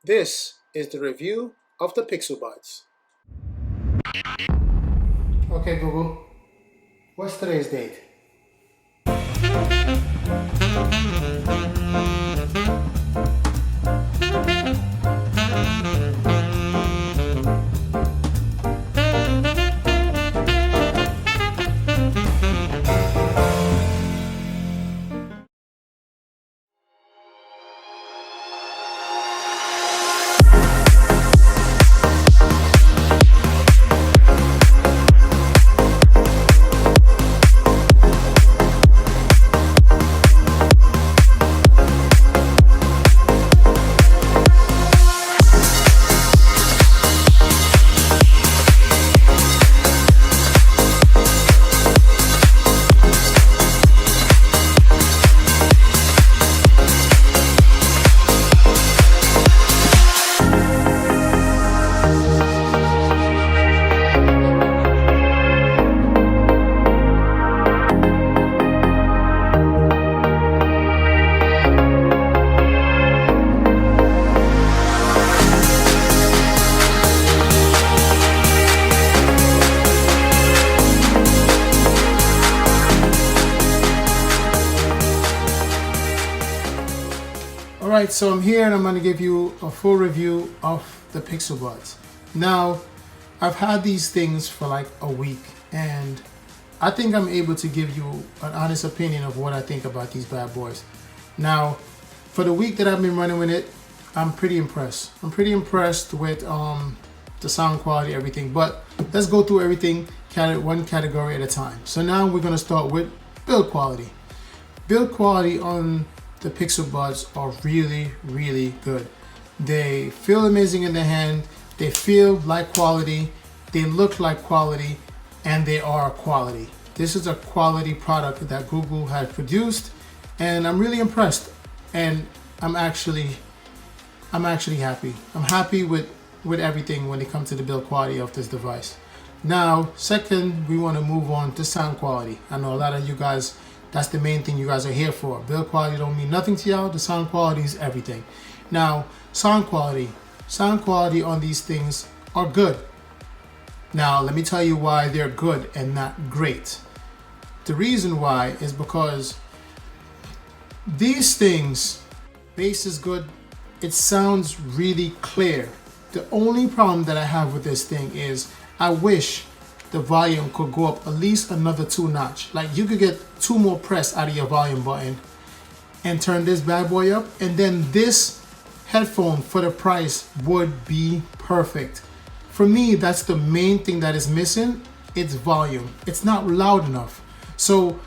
This is the review of the Pixel Buds. Okay, Google, what's today's date? Alright, so I'm here and I'm going to give you a full review of the Pixel Buds. Now, I've had these things for like a week and I think I'm able to give you an honest opinion of what I think about these bad boys. Now, for the week that I've been running with it, I'm pretty impressed. I'm pretty impressed with the sound quality, everything, but let's go through everything one category at a time. So now we're going to start with build quality. Build quality on the Pixel Buds are really, really good. They feel amazing in the hand, they feel like quality, they look like quality, and they are quality. This is a quality product that Google had produced, and I'm really impressed. And I'm actually happy. I'm happy with everything when it comes to the build quality of this device. Now, second, we want to move on to sound quality. I know a lot of you guys, that's the main thing you guys are here for. Build quality don't mean nothing to y'all. The sound quality is everything. Now, sound quality on these things are good. Now, let me tell you why they're good and not great. The reason why is because these things, bass is good. It sounds really clear. The only problem that I have with this thing is I wish the volume could go up at least another 2 notch. Like you could get 2 more press out of your volume button and turn this bad boy up, and then this headphone for the price would be perfect. For me, that's the main thing that is missing. It's volume. It's not loud enough. So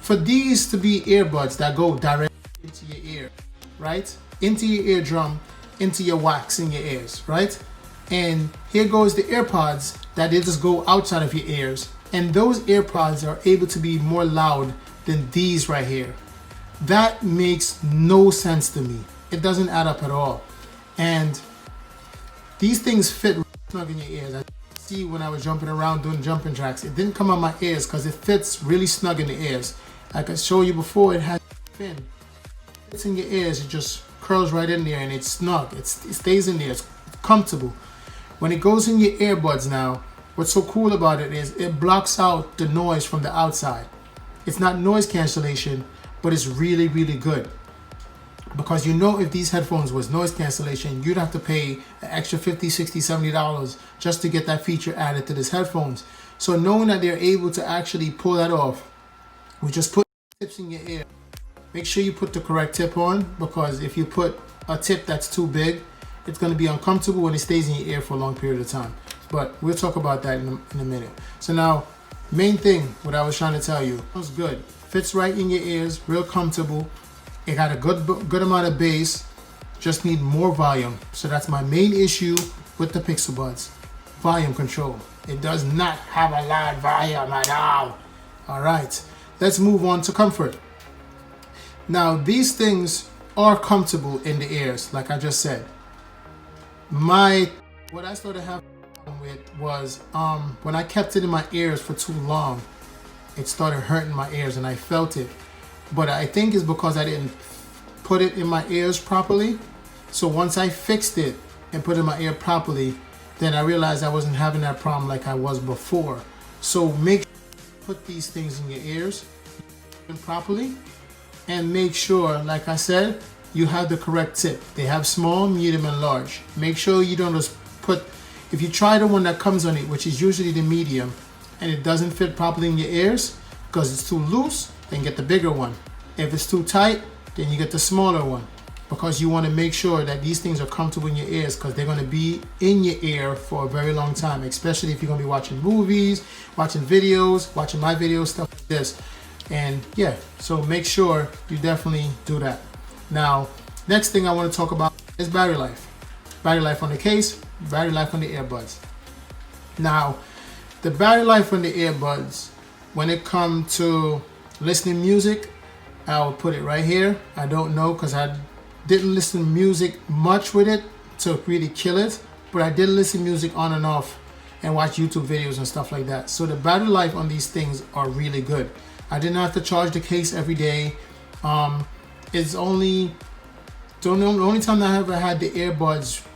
for these to be earbuds that go directly into your ear, right? Into your eardrum, into your wax in your ears, right? And here goes the AirPods that they just go outside of your ears. And those AirPods are able to be more loud than these right here. That makes no sense to me. It doesn't add up at all. And these things fit snug in your ears. I see when I was jumping around doing jumping tracks, it didn't come on my ears because it fits really snug in the ears. Like I showed you before, it has a fin. It fits in your ears, it just curls right in there and it's snug. It stays in there, it's comfortable. When it goes in your earbuds now, what's so cool about it is it blocks out the noise from the outside. It's not noise cancellation, but it's really, really good. Because you know if these headphones was noise cancellation, you'd have to pay an extra $50, $60, $70 just to get that feature added to these headphones. So knowing that they're able to actually pull that off, we just put tips in your ear. Make sure you put the correct tip on, because if you put a tip that's too big, it's going to be uncomfortable when it stays in your ear for a long period of time. But we'll talk about that in a minute. So now, main thing, what I was trying to tell you, sounds good. Fits right in your ears, real comfortable. It got a good amount of bass, just need more volume. So that's my main issue with the Pixel Buds. Volume control. It does not have a loud volume at all. All right, let's move on to comfort. Now, these things are comfortable in the ears, like I just said. What I started having with was when I kept it in my ears for too long, it started hurting my ears and I felt it. But I think it's because I didn't put it in my ears properly. So once I fixed it and put in my ear properly, then I realized I wasn't having that problem like I was before. So make sure you put these things in your ears properly, and make sure, like I said, you have the correct tip. They have small, medium, and large. Make sure you don't just put, if you try the one that comes on it, which is usually the medium, and it doesn't fit properly in your ears because it's too loose, then get the bigger one. If it's too tight, then you get the smaller one, because you want to make sure that these things are comfortable in your ears, because they're going to be in your ear for a very long time, especially if you're going to be watching movies, watching videos, watching my videos, stuff like this. And yeah, so make sure you definitely do that. Now, next thing I want to talk about is battery life. Battery life on the case, battery life on the earbuds. Now, the battery life on the earbuds, when it comes to listening music, I'll put it right here. I don't know, because I didn't listen to music much with it to really kill it, but I did listen to music on and off and watch YouTube videos and stuff like that. So the battery life on these things are really good. I didn't have to charge the case every day. It's only the only time I ever had the earbuds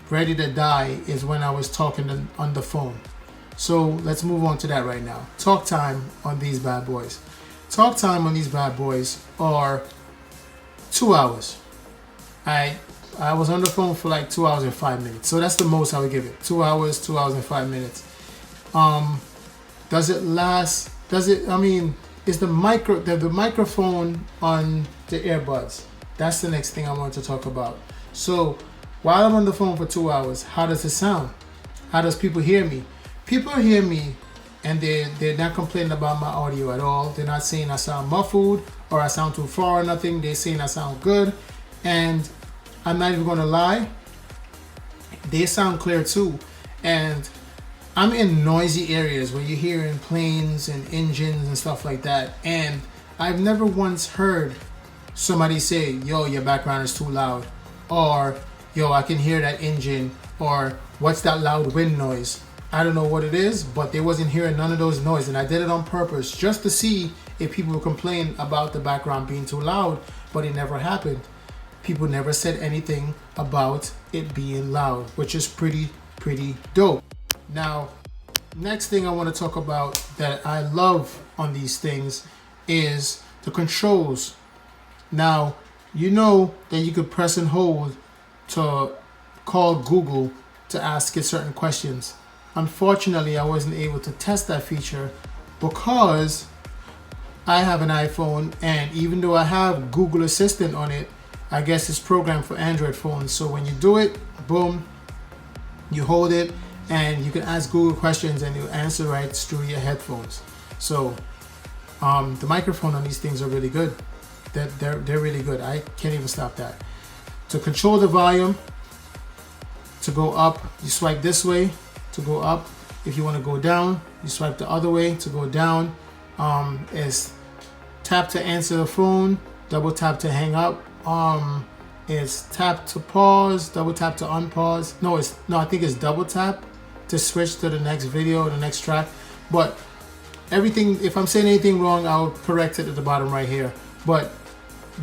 ready to die is when I was talking on the phone. So let's move on to that right now. Talk time on these bad boys. Talk time on these bad boys are 2 hours. I was on the phone for like 2 hours and 5 minutes. So that's the most I would give it. 2 hours, 2 hours and 5 minutes. Does it last? I mean, is the microphone on the earbuds? That's the next thing I want to talk about. So while I'm on the phone for 2 hours, how does it sound? How does people hear me? People hear me and they're not complaining about my audio at all. They're not saying I sound muffled or I sound too far or nothing. They're saying I sound good. And I'm not even gonna lie, they sound clear too. And I'm in noisy areas where you're hearing planes and engines and stuff like that, and I've never once heard somebody say, yo, your background is too loud, or yo, I can hear that engine, or what's that loud wind noise? I don't know what it is, but they wasn't hearing none of those noise, and I did it on purpose just to see if people would complain about the background being too loud, but it never happened. People never said anything about it being loud, which is pretty dope. Now, next thing I want to talk about that I love on these things is the controls. Now, you know that you could press and hold to call Google to ask it certain questions. Unfortunately, I wasn't able to test that feature because I have an iPhone, and even though I have Google Assistant on it, I guess it's programmed for Android phones. So when you do it, boom, you hold it, and you can ask Google questions and it'll answer right through your headphones. So the microphone on these things are really good. They're really good. I can't even stop that. To control the volume, to go up, you swipe this way to go up. If you want to go down, you swipe the other way to go down. Is tap to answer the phone, double tap to hang up. Is tap to pause, double tap to unpause. No, I think it's double tap to switch to the next video, the next track. But everything, if I'm saying anything wrong, I'll correct it at the bottom right here. But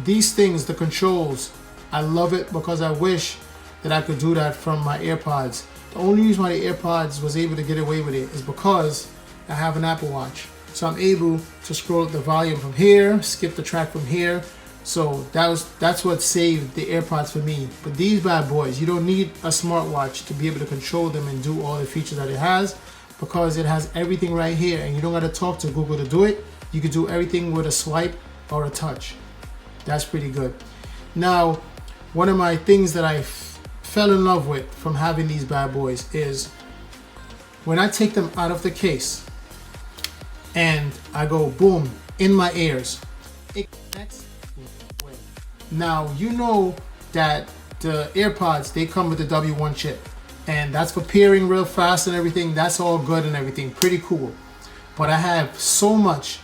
these things, the controls, I love it because I wish that I could do that from my AirPods. The only reason why the AirPods was able to get away with it is because I have an Apple Watch. So I'm able to scroll up the volume from here, skip the track from here. So that's what saved the AirPods for me. But these bad boys, you don't need a smartwatch to be able to control them and do all the features that it has, because it has everything right here, and you don't got to talk to Google to do it. You can do everything with a swipe or a touch. That's pretty good. Now, one of my things that I fell in love with from having these bad boys is when I take them out of the case and I go boom in my ears, it connects. Now, you know that the AirPods, they come with the W1 chip, and that's for pairing real fast and everything. That's all good and everything, pretty cool. But I've had so much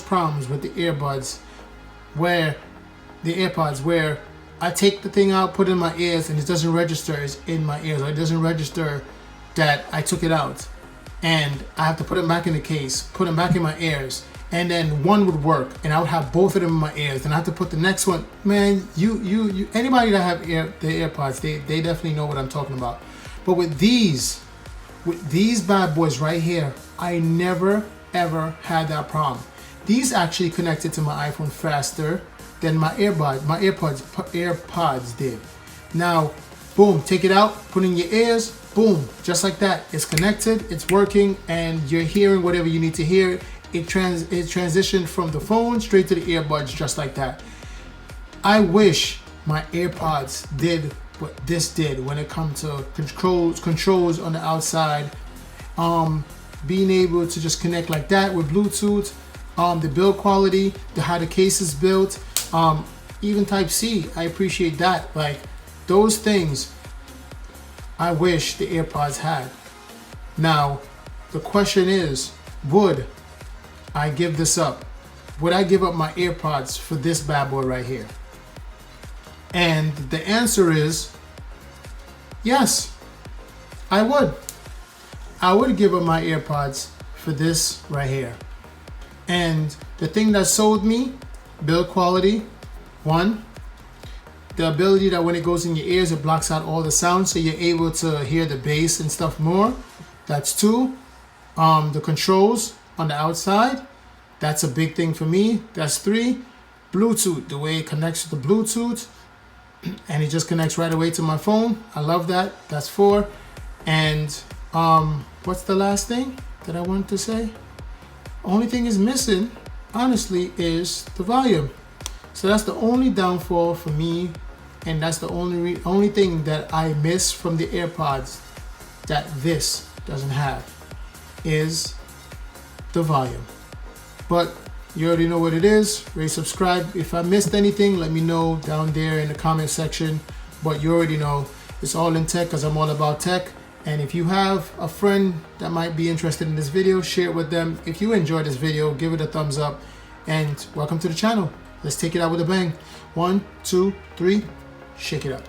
problems with the AirPods where I take the thing out, put it in my ears, and it doesn't register as in my ears, or it doesn't register that I took it out, and I have to put it back in the case, put it back in my ears, and then one would work, and I would have both of them in my ears, and I have to put the next one. Man, you anybody that have the AirPods, they definitely know what I'm talking about. But with these bad boys right here, I never ever had that problem. These actually connected to my iPhone faster than my AirPods did. Now, boom, take it out, put it in your ears, boom, just like that. It's connected, it's working, and you're hearing whatever you need to hear. It transitioned from the phone straight to the earbuds just like that. I wish my AirPods did what this did when it comes to controls on the outside. Being able to just connect like that with Bluetooth, the build quality, how the case is built, even Type-C, I appreciate that. Like, those things I wish the AirPods had. Now, the question is, would I give this up? Would I give up my AirPods for this bad boy right here? And the answer is yes, I would. I would give up my AirPods for this right here. And the thing that sold me, build quality, one, the ability that when it goes in your ears, it blocks out all the sound, so you're able to hear the bass and stuff more. That's two. The controls on the outside, that's a big thing for me. That's three. Bluetooth, the way it connects to the Bluetooth, and it just connects right away to my phone. I love that. That's four. And what's the last thing that I want to say? Only thing is missing, honestly, is the volume. So that's the only downfall for me, and that's the only thing that I miss from the AirPods that this doesn't have, is the volume. But you already know what it is. Rate, subscribe. If I missed anything, let me know down there in the comment section. But you already know it's all in tech, because I'm all about tech. And if you have a friend that might be interested in this video, share it with them. If you enjoyed this video, give it a thumbs up, and welcome to the channel. Let's take it out with a bang. 1, 2, 3, shake it up.